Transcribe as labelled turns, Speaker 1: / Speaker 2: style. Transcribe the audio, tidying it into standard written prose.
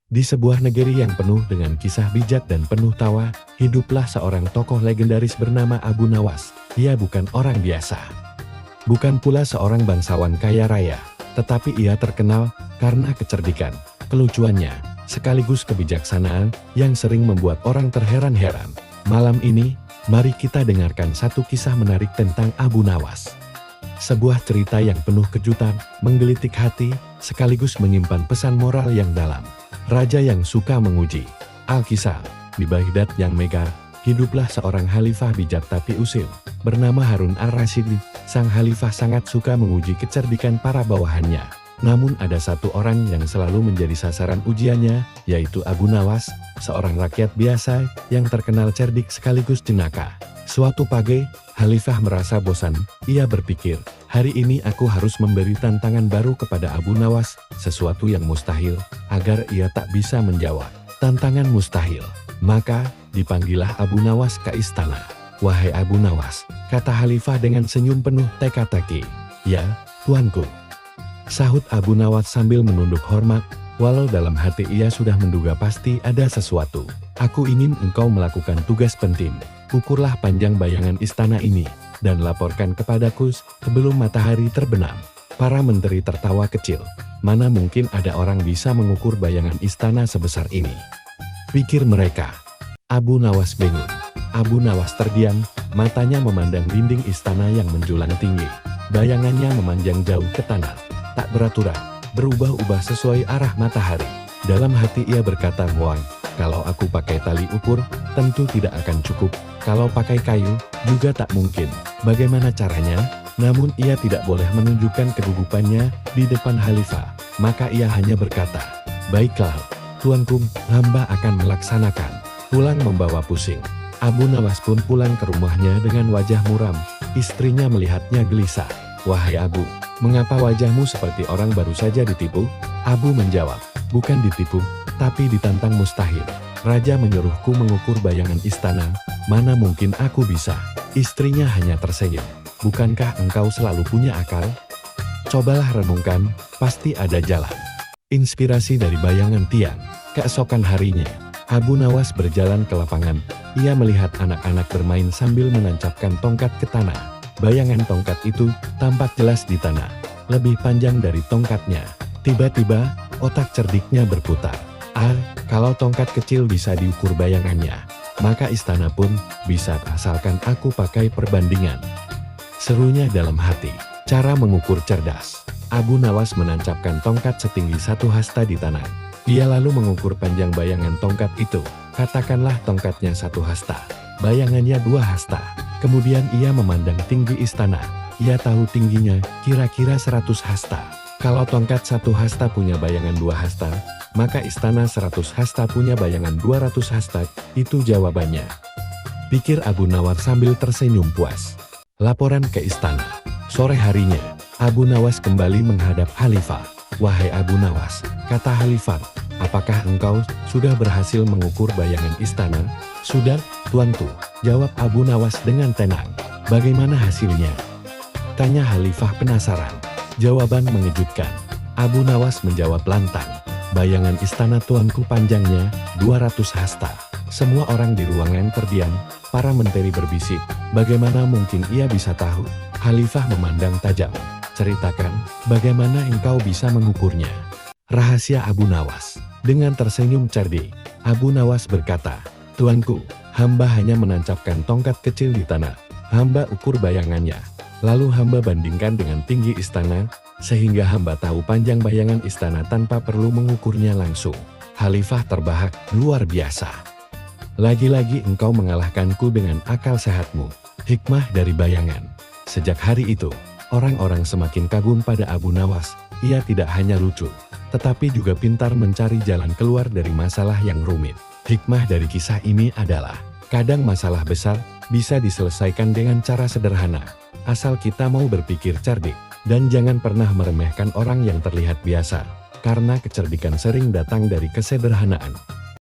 Speaker 1: Di sebuah negeri yang penuh dengan kisah bijak dan penuh tawa, hiduplah seorang tokoh legendaris bernama Abu Nawas. Ia bukan orang biasa. Bukan pula seorang bangsawan kaya raya, tetapi ia terkenal karena kecerdikan, kelucuannya, sekaligus kebijaksanaan yang sering membuat orang terheran-heran. Malam ini, mari kita dengarkan satu kisah menarik tentang Abu Nawas. Sebuah cerita yang penuh kejutan, menggelitik hati, sekaligus menyimpan pesan moral yang dalam. Raja yang suka menguji. Alkisah, di Baghdad yang megah, hiduplah seorang khalifah bijak tapi usil, bernama Harun al-Rasyid. Sang khalifah sangat suka menguji kecerdikan para bawahannya. Namun ada satu orang yang selalu menjadi sasaran ujiannya, yaitu Abu Nawas, seorang rakyat biasa yang terkenal cerdik sekaligus jenaka. Suatu pagi, khalifah merasa bosan. Ia berpikir, hari ini aku harus memberi tantangan baru kepada Abu Nawas, sesuatu yang mustahil, agar ia tak bisa menjawab. Tantangan mustahil. Maka, dipanggillah Abu Nawas ke istana. Wahai Abu Nawas, kata khalifah dengan senyum penuh teka-teki. Ya, tuanku. Sahut Abu Nawas sambil menunduk hormat, walau dalam hati ia sudah menduga pasti ada sesuatu. Aku ingin engkau melakukan tugas penting. Ukurlah panjang bayangan istana ini, dan laporkan kepadaku sebelum matahari terbenam. Para menteri tertawa kecil. Mana mungkin ada orang bisa mengukur bayangan istana sebesar ini? Pikir mereka. Abu Nawas bingung. Abu Nawas terdiam, matanya memandang dinding istana yang menjulang tinggi. Bayangannya memanjang jauh ke tanah. Tak beraturan, berubah-ubah sesuai arah matahari. Dalam hati ia berkata, "Wah, kalau aku pakai tali ukur, tentu tidak akan cukup. Kalau pakai kayu, juga tak mungkin. Bagaimana caranya?" Namun ia tidak boleh menunjukkan kegugupannya di depan khalifah. Maka ia hanya berkata, "Baiklah, tuanku, hamba akan melaksanakan." Pulang membawa pusing. Abu Nawas pun pulang ke rumahnya dengan wajah muram. Istrinya melihatnya gelisah. "Wahai Abu, mengapa wajahmu seperti orang baru saja ditipu?" Abu menjawab, "Bukan ditipu, tapi ditantang mustahil. Raja menyuruhku mengukur bayangan istana, mana mungkin aku bisa." Istrinya hanya tersenyum. "Bukankah engkau selalu punya akal? Cobalah renungkan, pasti ada jalan." Inspirasi dari bayangan tiang. Keesokan harinya, Abu Nawas berjalan ke lapangan. Ia melihat anak-anak bermain sambil menancapkan tongkat ke tanah. Bayangan tongkat itu tampak jelas di tanah, lebih panjang dari tongkatnya. Tiba-tiba, otak cerdiknya berputar. Kalau tongkat kecil bisa diukur bayangannya, maka istana pun bisa, asalkan aku pakai perbandingan. Serunya dalam hati. Cara mengukur cerdas. Abu Nawas menancapkan tongkat setinggi 1 hasta di tanah. Ia lalu mengukur panjang bayangan tongkat itu. Katakanlah tongkatnya 1 hasta, bayangannya 2 hasta. Kemudian ia memandang tinggi istana. Ia tahu tingginya kira-kira 100 hasta. Kalau tongkat 1 hasta punya bayangan 2 hasta, maka istana 100 hasta punya bayangan 200 hasta. Itu jawabannya. Pikir Abu Nawas sambil tersenyum puas. Laporan ke istana. Sore harinya, Abu Nawas kembali menghadap khalifah. "Wahai Abu Nawas," kata khalifah, "apakah engkau sudah berhasil mengukur bayangan istana?" "Sudah, tuanku," jawab Abu Nawas dengan tenang. "Bagaimana hasilnya?" tanya khalifah penasaran. Jawaban mengejutkan. Abu Nawas menjawab lantang, "Bayangan istana tuanku panjangnya 200 hasta." Semua orang di ruangan terdiam. Para menteri berbisik, "Bagaimana mungkin ia bisa tahu?" Khalifah memandang tajam. "Ceritakan, bagaimana engkau bisa mengukurnya?" Rahasia Abu Nawas. Dengan tersenyum cerdik, Abu Nawas berkata, "Tuanku, hamba hanya menancapkan tongkat kecil di tanah. Hamba ukur bayangannya. Lalu hamba bandingkan dengan tinggi istana, sehingga hamba tahu panjang bayangan istana tanpa perlu mengukurnya langsung." Khalifah terbahak, "Luar biasa. Lagi-lagi engkau mengalahkanku dengan akal sehatmu." Hikmah dari bayangan. Sejak hari itu, orang-orang semakin kagum pada Abu Nawas. Ia tidak hanya lucu, tetapi juga pintar mencari jalan keluar dari masalah yang rumit. Hikmah dari kisah ini adalah, kadang masalah besar bisa diselesaikan dengan cara sederhana, asal kita mau berpikir cerdik. Dan jangan pernah meremehkan orang yang terlihat biasa, karena kecerdikan sering datang dari kesederhanaan.